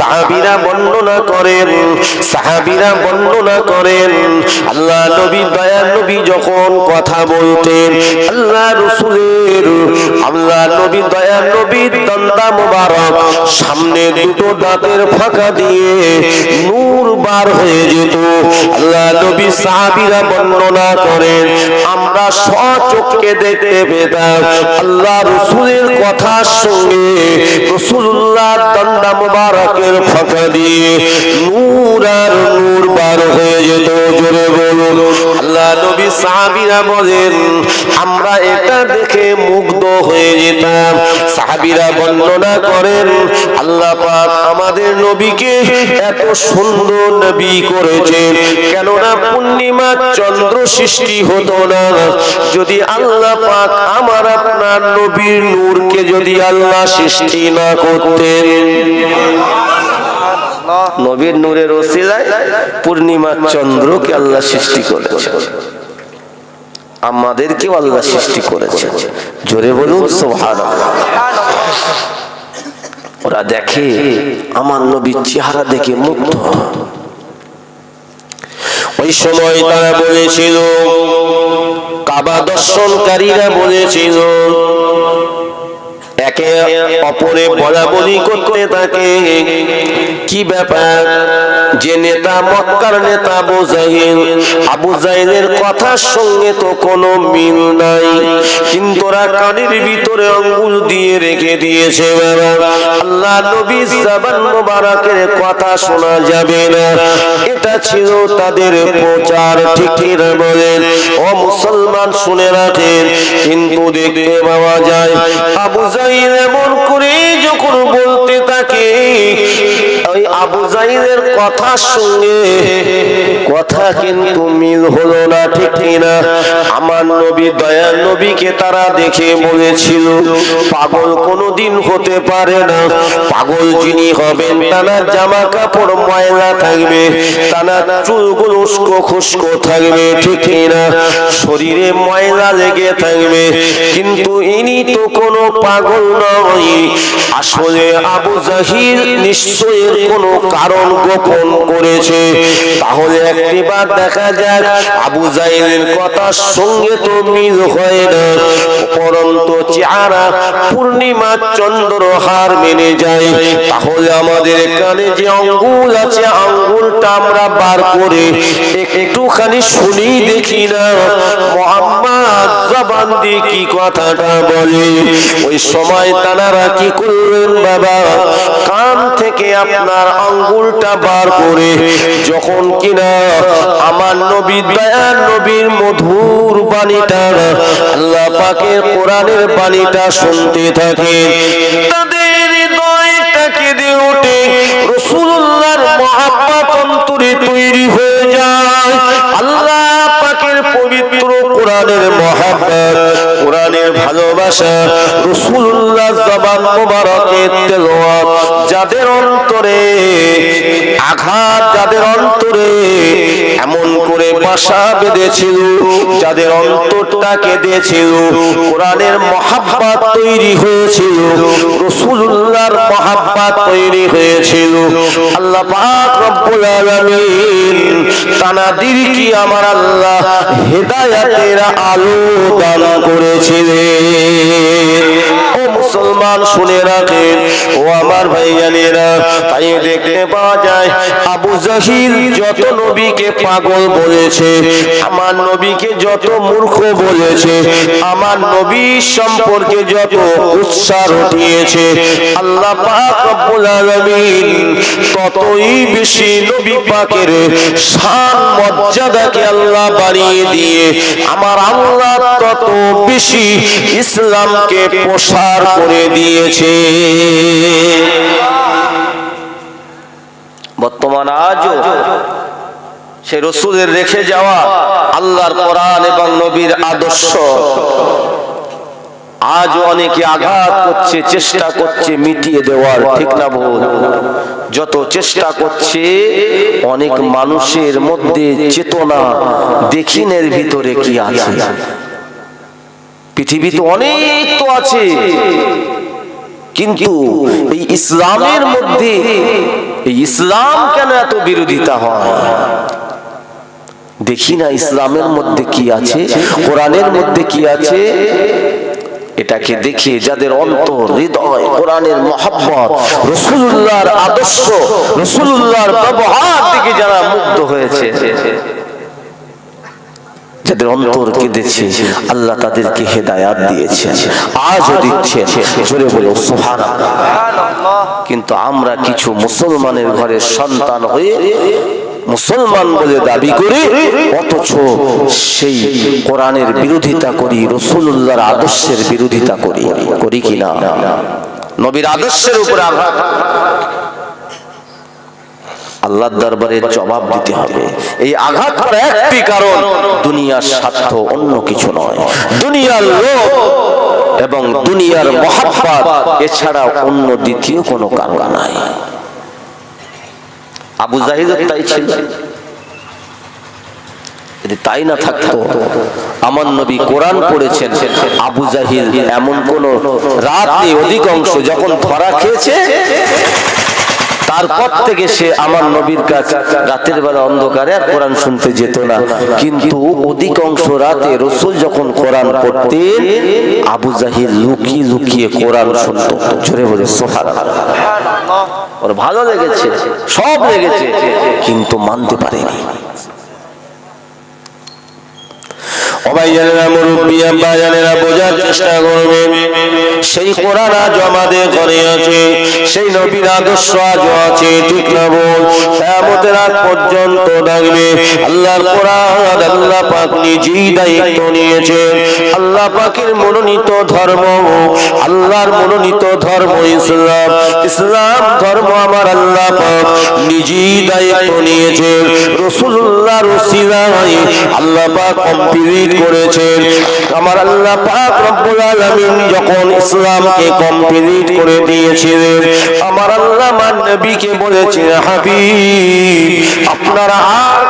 সাহাবীরা বর্ণনা করেন আল্লাহ নবী দয়ার নবী যখন কথা বলতেন আল্লাহ নবী দয়ার নবীর দন্দা মোবারক সামনে দুটো দাঁতের ফাঁকা দিয়ে নূর বার হয়ে যেত। আল্লাহ নবী সাহাবীরা বর্ণনা করেন আমরা স্বচক্ষে দেখতে পেতাম আল্লাহ রাসূলের কথার সঙ্গে রাসূলুল্লাহর দন্দা মোবারকের ফাঁকা দিয়ে নূর আর নূর বার হয়ে যেত। জোরে বলুন আল্লাহ নবী সাহাবীরা বলেন আমরা এটা দেখে মুগ্ধ হয়ে যেতাম। সাহাবীরা বর্ণনা করেন আল্লাহ পাক আমাদের নবীকে এত সুন্দর নবী করেছেন, কেননা পূর্ণিমা চন্দ্র সৃষ্টি হতো না যদি আল্লাহ পাক আমার আপনার নবীর নূরকে যদি আল্লাহ সৃষ্টি না করতেন। নবীর নূরের ওসিলায় পূর্ণিমা চন্দ্রকে আল্লাহ সৃষ্টি করেছে, আমাদেরকেও আল্লাহ সৃষ্টি করেছে। জোরে বলুন সুবহানাল্লাহ। ওরা দেখে আমার নবীর চেহারা দেখে মুগ্ধ। ওই সময় তারা বলেছিল, কাবা দর্শনকারীরা বলেছিল, একে অপরে বলাবলি করতে থাকে কি ব্যাপার যে নেতা মক্কার নেতা আবু জাহেলের কথার সঙ্গে তো কোনো মিল নাই, কিন্তু ওরা কানের ভিতরে আঙ্গুল দিয়ে রেখে দিয়েছে বাবা আল্লাহ নবীর জবান মোবারকের কথা শোনা যাবে না, এটা ছিল তাদের প্রচার। ঠিক কিনা বলেন? ও মুসলমান শুনে রাখেন, কিন্তু দেখতে পাওয়া যায় আবু জাহেল এমন করে যখন বলতে থাকে ওই আবু জাহেলের কথার সঙ্গে কথা কিন্তু মিল হলো না। ঠিক কিনা? আমার নবী দয়ার নবীকে তারা দেখে বলেছিল পাগল কোনোদিন হতে পারে না, পাগল যিনি হবেন তার জামা কাপড় ময়লা থাকবে, তার চুলগুলো উস্কো খুস্কো থাকবে, ঠিক কিনা, শরীরে ময়লা লেগে থাকবে, কিন্তু ইনি তো কোনো পাগল নয়। আসলে আবু জাহিল নিশ্চয়ই কোনো কারণ গোপন করেছে। তাহলে একবার দেখা যাক আবু জাহেলের কথার সঙ্গে তো মিল হয় না, পরন্ত চেহারা পূর্ণিমা চন্দ্র হার মেনে যায়। তাহলে আমাদের কানে যে আঙ্গুল আছে আঙ্গুলটা আমরা বার করে একটুখানি শুনি দেখি না মুহাম্মদ জবান দিয়ে কি কথাটা বলে। ওই সময় তারা কি করলেন বাবা, কান থেকে আপনার আঙ্গুলটা বার করে যখন কিনা আমার নবী দয়ার নবীর মধুর বাণীটা আল্লাহ পাকের কোরআনের বাণীটা শুনতে থাকে, তাদের হৃদয়টা কেঁদে ওঠে, রাসূলুল্লাহর মহব্বত অন্তরে তৈরি হয়ে যায়। আল্লাহ পাকের পবিত্র কোরআনের মহব্বত, কোরআনের ভালোবাসা, রাসূলুল্লাহ জবান মোবারকের তেলাওয়াত যাদের অন্তরে আঘাত, যাদের অন্তরে এমন করে বাসা বেঁধেছিল, যাদের অন্তরটা কেঁদেছিল, কোরআনের মহব্বত তৈরি হয়েছিল, রাসূলুল্লাহর মহব্বত তৈরি হয়েছিল, আল্লাহ পাক রব্বুল আলামিন তানাদের কি আমার আল্লাহ হেদায়েতের আলো দান করেছিলেন। ও মুসলমান শুনে রাখেন, ও আমার ভাইজানেরা, তাই দেখতে পাওয়া যায় আবু জাহিল যত নবীকে পাগল বলেছে, আমার নবীকে যত মূর্খ বলেছে, আমার নবী সম্পর্কে যত উৎসাহ উঠিয়েছে, আল্লাহ পাক রব্বুল আলামিন ততই বেশি নবী পাকের শান মর্যাদাকে আল্লাহ বাড়িয়ে দিয়ে আমার আল্লাহ তত বেশি ইসলামকে প্রসার করে দিয়েছে। বর্তমান আজও সে রাসূলের রেখে যাওয়া আল্লাহর কোরআন এবং নবীর আদর্শ আজ অনেকে আঘাত করছে, চেষ্টা করছে মিটিয়ে দেওয়ার, ঠিক না ভুল? যত চেষ্টা করছে অনেক মানুষের মধ্যে চেতনা দেখিনের ভিতরে কি আছে। পৃথিবীতে অনেক তো আছে, কিন্তু এই ইসলামের মধ্যে এই ইসলাম কেন এত বিরোধিতা হয়? দেখি না ইসলামের মধ্যে কি আছে, কোরআনের মধ্যে কি আছে। এটাকে দেখে যাদের অন্তর হৃদয় কোরআনের মহব্বত, রাসূলুল্লাহর আদর্শ, রাসূলুল্লাহর ব্যবহার থেকে যারা মুগ্ধ হয়েছে, যাদের অন্তর কেঁদেছে, আল্লাহ তাদেরকে হেদায়াত দিয়েছেন, আজও দিচ্ছেন। জোরে বলো সুবহানাল্লাহ। কিন্তু আমরা কিছু মুসলমানের ঘরের সন্তান হয়ে মুসলমান বলে দাবি করি, অথচ সেই কোরআনের বিরোধিতা করি, রাসূলুল্লাহর আদর্শের বিরোধিতা করি, করি কিনা? নবীর আদর্শের উপরে আঘাত, আল্লাহর দরবারে জবাব দিতে হবে। এই আঘাত করার একটি কারণ দুনিয়ার স্বার্থ, অন্য কিছু নয়। দুনিয়ার লোভ এবং দুনিয়ার মহব্বত, এছাড়া অন্য দ্বিতীয় কোনো কারণ নাই। আবু জাহিল তাই ছিল। যদি তাই না থাকতো, আমার নবী কোরআন পড়েছেন, আবু জাহিল এমন কোন রাত নেই, অধিকাংশ যখন ধরা খেয়েছে তারপর থেকে সে আমার নবীর কাছে রাতের বেলা অন্ধকারে আর কোরআন শুনতে যেত না। কিন্তু অধিকাংশ রাতে রাসূল যখন কোরআন পড়তেন, আবু জাহিল লুকিয়ে লুকিয়ে কোরআন শুনত। জোরে বলে সুবহানাল্লাহ। ওর ভালো লেগেছে, সব লেগেছে, কিন্তু মানতে পারেনি। বোঝার চেষ্টা করবে, সেই কোরআন আজ আমাদের ঘরে আছে, সেই নবীর আদর্শ আজও আছে, ঠিক না বল? কিয়ামতের আগ পর্যন্ত থাকবে। আল্লাহর কোরআন আল্লাহ পাক নিজেই দায়িত্ব নিয়েছেন। আল্লাহ পাকের মনোনীত ধর্ম, আল্লাহর মনোনীত ধর্ম ইসলাম। ইসলাম ধর্ম আমার আল্লাহ পাক নিজেই দায়িত্ব নিয়েছেন। রাসূলুল্লাহর ওসিলায় আল্লাহ পাক কমপ্লিট করেছেন। আমার আল্লাহ পাক রব্বুল আলামিন যখন ইসলামকে কমপ্লিট করে দিয়েছিলেন, আমার আল্লাহ আমার নবীকে বলেছেন, হাবিব আপনারা আর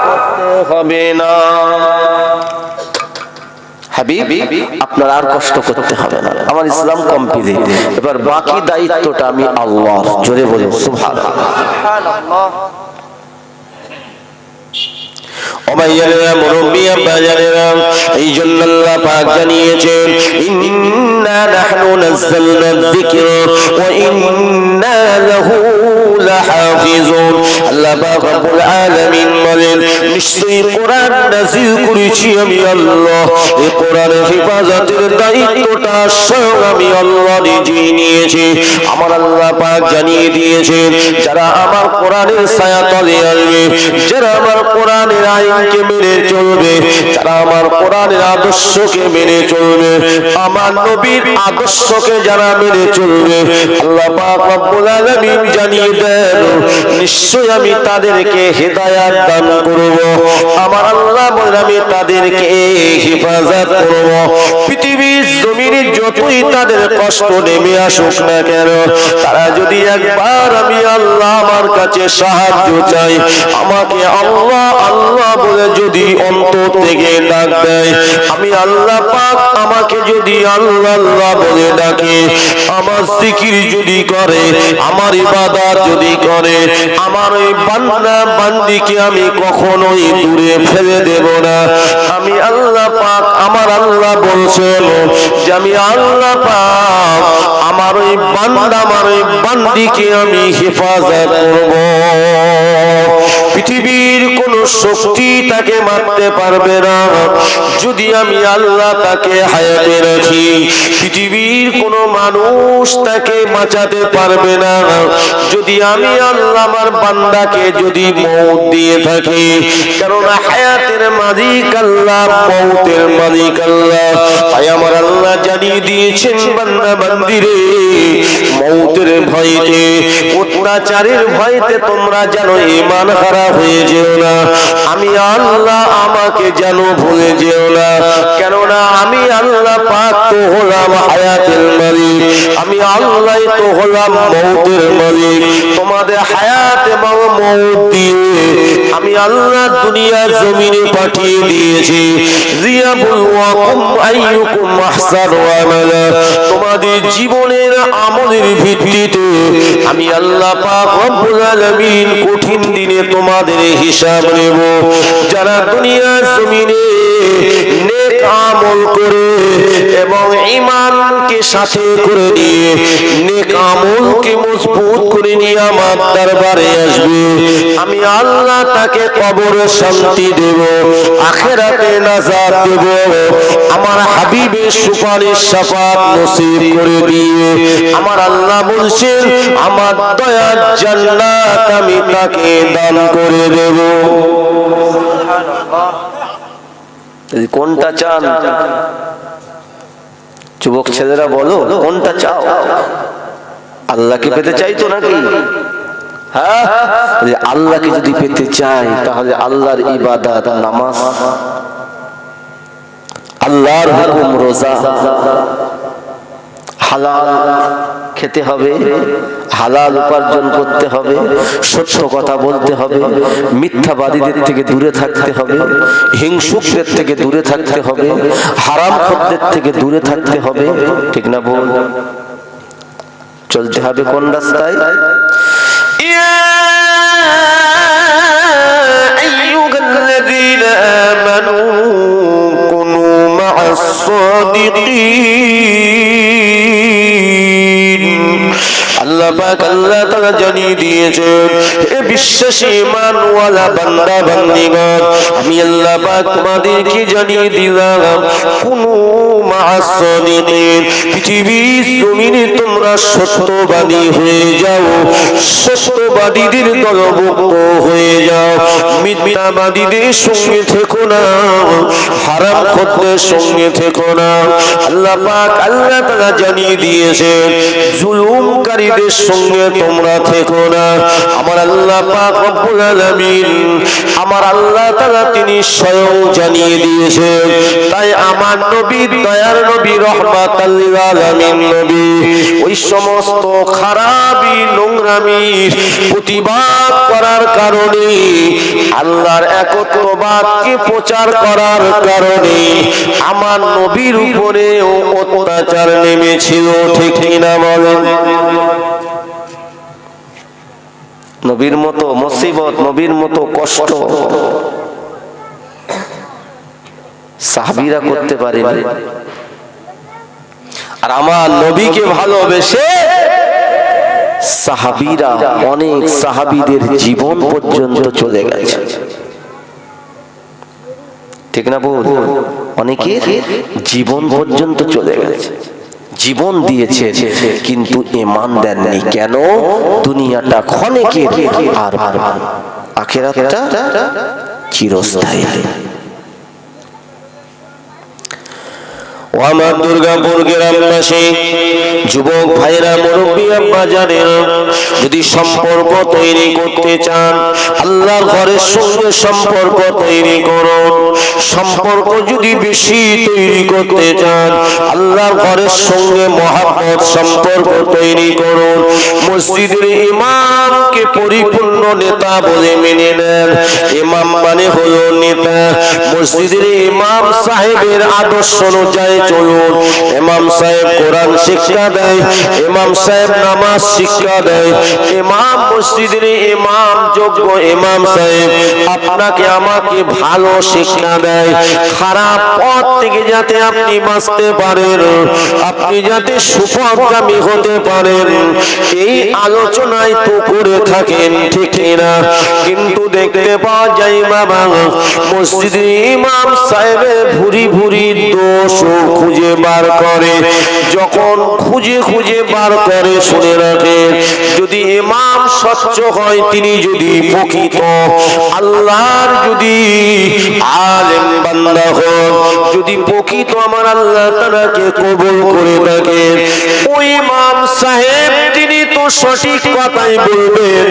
কষ্ট হবে না, হাবিব আপনার আর কষ্ট করতে হবে না, আমার ইসলাম কমপ্লিট। এবার বাকি দায়িত্বটা আমি আল্লাহ। জোরে বলে সুবহানাল্লাহ। এই জন্য আল্লাহ পাক জানিয়েছেন, ইন্না নাহনু নাযালনা যিকরা ওয়া ইন্না লাহু লাহাফিজুন। আল্লাহ পাক রব্বুল আলামিন বলেন, নিশ্চয়ই কোরআন নাযিল করেছি আমি আল্লাহ। এই কোরআনের হেফাজতের দায়িত্বটা স্বয়ং আমি আল্লাহ নিজেই নিয়েছি। আমার আল্লাহ পাক জানিয়ে দিয়েছেন, যারা আমার কোরআনের ছায়াতলে আসবে, যারা আমার কোরআনের আইনকে মেনে চলবে, যারা আমার কোরআনের আদর্শকে মেনে চলবে, আমার নবীর আদর্শকে যারা মেনে চলবে, আল্লাহ পাক রব্বুল আলামিন জানিয়ে দেন, নিশ্চয় আমি তাদেরকে হেদায়াত দান করব। আমার আল্লাহ বলেন, আমি তাদেরকে হেফাজত করব। পৃথিবীর জমিনে যতই তাদের কষ্ট নেমে আসুক না কেন, তারা যদি একবার আমি আল্লাহ আমার কাছে সাহায্য চাই, আমাকে আল্লাহ আল্লাহ বলে যদি অন্তর থেকে ডাক দেয়, আমি আল্লাহ পাক আমাকে যদি আল্লাহ আল্লাহ বলে ডাকে, আমার জিকির যদি করে, আমার ইবাদত যদি করে, আমার ওই বান্দা বান্দিকে আমি কখনোই দূরে ফেলে দেব না। আমি আল্লাহ পাক, আমার আল্লাহ বলছেন যে আমি আল্লাহ পাক আমার ওই বান্দা, আমার ওই বান্দিকে আমি হেফাজত করব। পৃথিবীর কোন শক্তি তাকে মারতে পারবে না যদি আমি আল্লাহ তাকে হায়াতে রাখি। পৃথিবীর কোন মানুষ তাকে বাঁচাতে পারবে না যদি আমি আল্লাহ আমার বান্দাকে যদি মওত দিয়ে থাকি। কারণ হায়াতের মালিক আল্লাহ, মওতের মালিক আল্লাহ। তাই আমার আল্লাহ জানিয়ে দিয়েছেন, বান্দা বান্দিরে, মওতের ভয়তে, অত্যাচারের ভয়তে তোমরা যেন ঈমান হারা হয়ে যেও না। আমি আল্লাহ আমাকে যেন ভুলে যেও না। কেননা আমি আল্লাহ পাক তো হলাম হায়াতের মালিক, আমি আল্লাহ তো হলাম মওতের মালিক। তোমাদের হায়াত এবং মওত দিয়ে আমি আল্লাহ দুনিয়া জমিনে পাঠিয়ে দিয়েছি লিয়াবলুয়াকুম আইয়ুকুম আহসানু আমালা। তোমাদের জীবনের আমলের ভিত্তিতে আমি আল্লাহ পাক রব্বুল আলামিন কঠিন দিনে তোমাদের হিসাব নেব। যারা দুনিয়া জমিনে নেক আমল করে এবং ঈমানকে সাথে করে নিয়ে নেক আমলকে মজবুত করে নিয়ে আমার দরবারে আসবে, আমি আল্লাহ তাকে কবরে শান্তি দেব, আখিরাতে নাজাত দেব, আমার হাবিবের সুপারিশ শাফাত নসিব করে দিয়ে আমার আল্লাহ বলছেন আমার দয়ার জান্নাত আমি তাকে দান করে দেব। কোনটা চান যুবক ছেলেরা, বলো কোনটা চাও? আল্লাহকে পেতে চাইতো নাকি? হ্যাঁ, আল্লাহকে যদি পেতে চাই তাহলে আল্লাহর ইবাদত, নামাজ, আল্লাহর হুকুম, রোজা, হালাল খেতে হবে, হালাল উপার্জন করতে হবে, সত্য কথা বলতে হবে, মিথ্যাবাদীদের থেকে দূরে থাকতে হবে, হিংসুকদের থেকে দূরে থাকতে হবে, হারামখোরদের থেকে দূরে থাকতে হবে, ঠিক না বল? চলতে হবে কোন রাস্তায়? ইয়া আইয়ুহাল্লাযীনা আমানু কুনু মা'আস সাদিকিন। আল্লাহ পাক আল্লাহ তাআলা জানিয়ে দিয়েছেন, হে বিশ্বাসী ঈমানওয়ালা বান্দা বান্দীগণ, আমি আল্লাহ পাক তোমাদেরকে জানিয়ে দিলাম কুনু মা'আস সাদিকিন, পৃথিবীর জমিনে তোমরা সত্যবাদী হয়ে যাও, সত্যবাদীদের দলভুক্ত হয়ে যাও, মিথ্যাবাদীদের সঙ্গে থেকো না, হারামখোরদের সঙ্গে থেকো না। আল্লাহ পাক আল্লাহ তাআলা জানিয়ে দিয়েছেন জুলুমকারীদের সঙ্গে তোমরা থেকো না। আমার আল্লাহ পাক রব্বুল আলামিন, আমার আল্লাহ তাআলা তিনি স্বয়ং জানিয়ে দিয়েছেন। তাই আমার নবী, দয়ার নবী, রহমাতাল লিল আলামিন নবী ওই সমস্ত খারাপি নোংরামির প্রতিবাদ করার কারণে, আল্লাহর একত্ববাদকে প্রচার করার কারণে আমার নবীর উপরে অত্যাচার নেমেছিল, ঠিক না বলেন? নবীর মতো মুসিবত, নবীর মতো কষ্ট সাহাবীরা করতে পারেনি। আর আমার নবীকে ভালোবেসে সাহাবীরা, অনেক সাহাবীদের জীবন পর্যন্ত চলে গেছে, ঠিক না বল? অনেকের জীবন পর্যন্ত চলে গেছে, জীবন দিয়েছে কিন্তু ঈমান দেননি। কেন? দুনিয়াটা ক্ষণিকের আর আখিরাতটা চিরস্থায়ী। ও আমার দুর্গাপুর গ্রামবাসী, যুবক ভাইরা, মুরব্বী আব্বা জানেন, যদি সম্পর্ক তৈরি করতে চান আল্লাহর ঘরের সঙ্গে সম্পর্ক তৈরি করুন। সম্পর্ক যদি বেশি তৈরি করতে চান আল্লাহর ঘরের সঙ্গে মহব্বত সম্পর্ক তৈরি করুন। মসজিদের ইমামকে পরিপূর্ণ নেতা বলে মেনে নেন। ইমাম মানে হলো নেতা। মসজিদের ইমাম সাহেবের আদর্শ অনুযায়ী চলুন। ইমাম সাহেব কোরআন শিক্ষা দেয়, ইমাম সাহেব নামাজ শিক্ষা দেয়, ইমাম মসজিদের ইমাম, যোগ্য ইমাম সাহেব আপনাকে আমাকে ভালো শিক্ষা দেয়, খারাপ পথ থেকে যাতে আপনি বাঁচতে পারেন, আপনি যাতে সুপথগামী হতে পারেন, এই আলোচনায় তো করে থাকেন, ঠিক না? কিন্তু দেখতে পাওয়া যায় বাবা, মসজিদের ইমাম সাহেবের ভুরি ভুরি দোষ খুঁজে বার করে। যখন খুঁজে খুঁজে বার করে, শুনে রাখে, যদি ইমাম স্বচ্ছ হয়, তিনি যদি প্রকৃত আল্লাহর যদি আলেম বান্দা হন, যদি প্রকৃত আমার আল্লাহ তাআলাকে কবুল করে থাকে, ওই ইমাম সাহেব তিনি তো সঠিক কথাই বলবেন,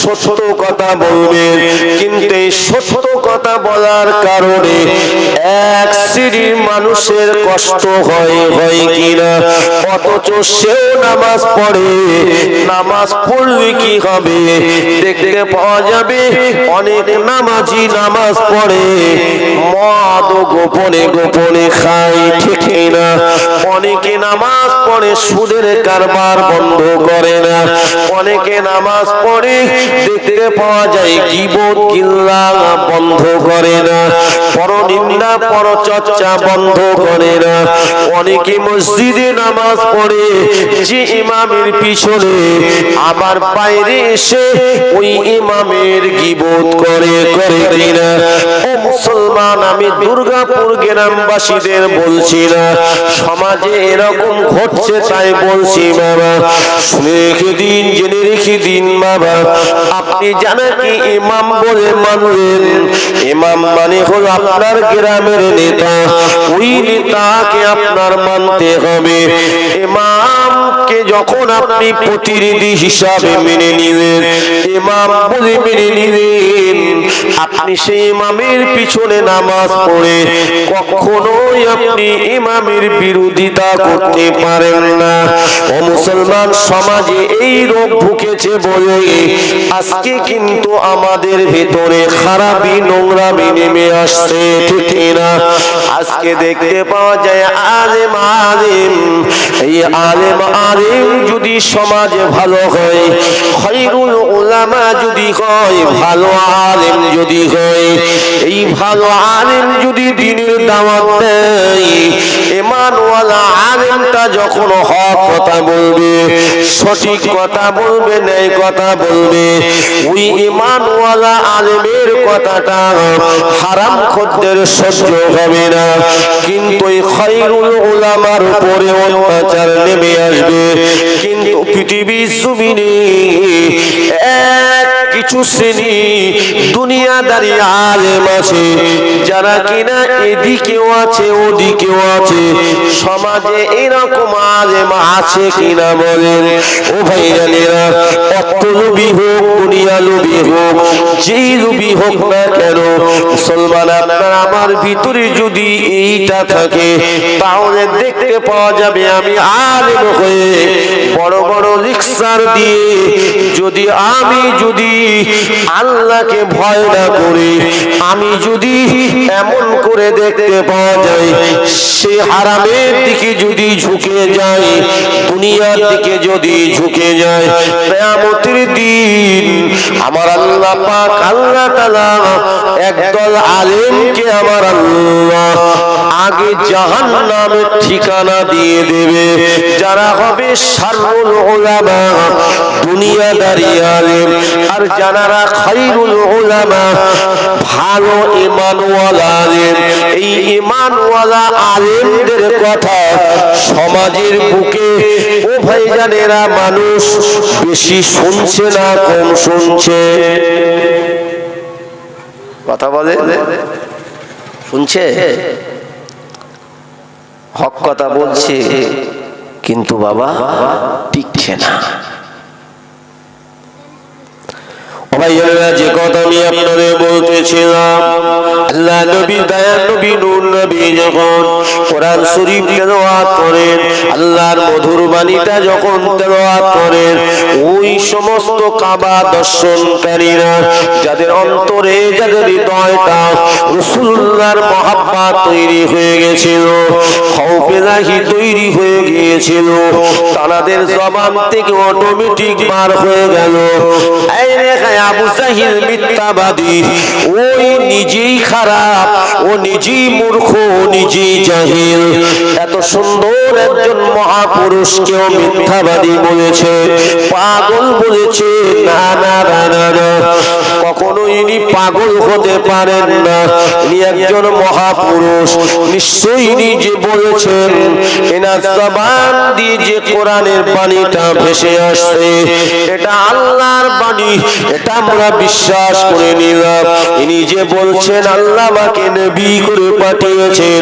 সত্য কথা বলবেন, কিন্তু এই সত্য কথা বলার কারণে এক শ্রেণীর মানুষের কষ্ট হয় কিনা, অথচ সেও নামাজ পড়ে। নামাজ পড়লে কি হবে? দেখতে পাওয়া যাবে অনেক নামাজি নামাজ পড়ে, মদ গোপনে গোপনে খায়, ঠিক না? অনেকে নামাজ পড়ে সুদের কারবার বন্ধ করে না, অনেকে নামাজ পড়ে দেখতে পাওয়া যায় গীবত গিল্লা বন্ধ করে না, পরনিন্দা পরচর্চা বন্ধ করে না। অনেকে মসজিদে নামাজ পড়ে যে ইমামের পিছনে, আবার বাইরে এসে ওই ইমামের গীবত করে কিনা। ও মুসলমান, আমি দুর্গাপুর গ্রামবাসীদের বলছি না, সমাজে এরকম ঘটছে তাই বলছি বাবা। শুনে রেখে দিন, জেনে রেখে দিন বাবা। আপনি জানেন কি ইমাম বলে মানলেন? ইমাম মানে হলো আপনার গ্রামের নেতা, ওই নেতাকে আপনার মানতে হবে। ইমামকে যখন আপনি প্রতিনিধি হিসাবে মেনে নিলেন, ইমাম বলে মেনে নিলেন, আপনি সেই ইমামের পিছনে নামাজ পড়ে কখনোই আপনি ইমামের বিরোধিতা করতে পারেন না। ও মুসলমান, সমাজে এই রোগ ঢুকেছে বলে আজকে কিন্তু আমাদের ভেতরে খারাপি নোংরামি নেমে আসছে, ঠিক না? আজকে দেখতে পাওয়া যায় আলেম আলেম, এই আলেম আলেম যদি সমাজে ভালো হয়, খায়রুল উলামা যদি হয়, ভালো আলেম যদি হয়, এই ভালো আলেম যদি দ্বীনের দাওয়াত দেয়, ঈমানওয়ালা আলেমটা যখন হক কথা বলবে, সঠিক কথা বলবে, ন্যায় কথা বলবে, ওই ঈমানওয়ালা আলেমের কথাটা হারাম খদ্দের সহ্য হবে না। কিন্তু এই খায়রুল উলামার উপরে অত্যাচার নেমে আসবে। কিন্তু পৃথিবীর জমিনে কিছু শ্রেণী দুনিয়াদারি আলেম আছে, যারা কিনা এদিকেও আছে ওদিকেও আছে। সমাজে এরকম আলেম আছে কিনা বলেন? ও ভাইজানেরা, অর্থলোভী হোক, দুনিয়ালোভী হোক, যেই লোভী হোক না কেন, মুসলমান আপনার আমার ভিতরে যদি এইটা থাকে, তাহলে দেখতে পাওয়া যাবে আমি আলেম হয়ে বড় বড় রিকশার দিয়ে যদি আল্লাহকে ভয় না করে আমি যদি এমন করে দেখতে পাওয়া যায়, সে হারামের দিকে যদি ঝুঁকে যায়, দুনিয়ার দিকে যদি ঝুঁকে যায়, কিয়ামতের দিন আমার আল্লাহ পাক আল্লাহ তাআলা একদল আলেমকে আমার আল্লাহ আগে জাহান্নামের ঠিকানা দিয়ে দেবে, যারা হবে শাররুল উলামা, দুনিয়াদারি আলেম। আর যারা খায়রুল উলামা, ভালো ঈমানওয়ালা আলেম, এই ঈমানওয়ালা আলেমদের কথা সমাজের বুকে ও ভাইজানেরা মানুষ বেশি শুনছে না কম শুনছে? কথা বলে শুনছে, হক কথা বলছে, কিন্তু বাবা টিকছে না। যে কথা আমি আপনাদের বলতেছিলাম, আল্লাহ নবী দয়ার নবী নূর নবী যখন কোরআন শরীফ তেলাওয়াত করেন, আল্লাহর মধুর বাণীটা যখন তেলাওয়াত করেন, ওই সমস্ত কাবা দর্শনকারীরা যাদের অন্তরে, যাদের হৃদয়টা রাসূলুল্লাহর মহব্বত তৈরি হয়ে গেছিল, খাউফে লাহি তৈরি হয়ে গিয়েছিল, তাদের জবান থেকে অটোমেটিক বার হয়ে গেল, এই রে আবু জাহিল মিথ্যাবাদী, ওই নিজেই খারাপ, ও নিজেই মূর্খ, নিজেই জাহিল। এত সুন্দর একজন মহাপুরুষকেও মিথ্যাবাদী বলেছে, পাগল বলেছে। না না না না, কখনো ইনি পাগল হতে পারেন না, ইনি একজন মহাপুরুষ। নিশ্চয়ই ইনি যে বলেছেন, এনার জবান দিয়ে যে কোরআনের বাণীটা ভেসে আসছে, এটা আল্লাহর বাণী, এটা আমরা বিশ্বাস করে নিলাম। ইনি যে বলছেন আল্লাহ আমাকে নবী করে পাঠিয়েছেন,